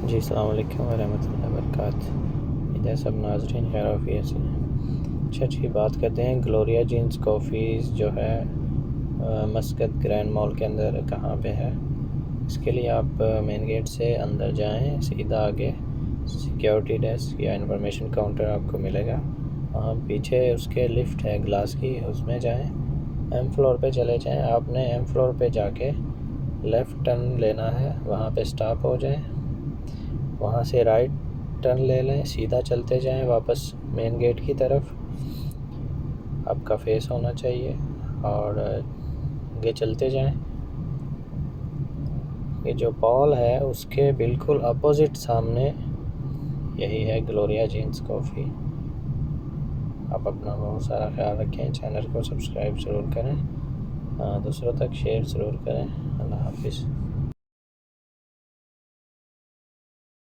जी अस्सलाम वालेकुम वरहमतुल्लाहि वबरकातुहू। इधर सब नाज़रीन खैर आफियत से। अच्छा जी, बात करते हैं ग्लोरिया जीन्स कॉफ़ीज़ जो है मस्कत ग्रैंड मॉल के अंदर कहाँ पे है। इसके लिए आप मेन गेट से अंदर जाएं, सीधा आगे सिक्योरिटी डेस्क या इंफॉर्मेशन काउंटर आपको मिलेगा। वहाँ पीछे उसके लिफ्ट है ग्लास की, उसमें जाएं, एम फ्लोर पे चले जाएं। आपने एम फ्लोर पे जाके लेफ़्ट टर्न लेना है, वहाँ पे स्टॉप हो जाएं, वहाँ से राइट टर्न ले लें, सीधा चलते जाएं वापस मेन गेट की तरफ। आपका फेस होना चाहिए और आगे चलते जाएं। ये जो पॉल है उसके बिल्कुल अपोजिट सामने यही है ग्लोरिया जीन्स कॉफ़ी। आप अपना बहुत सारा ख्याल रखें, चैनल को सब्सक्राइब ज़रूर करें, दूसरों तक शेयर ज़रूर करें। अल्लाह हाफिज़।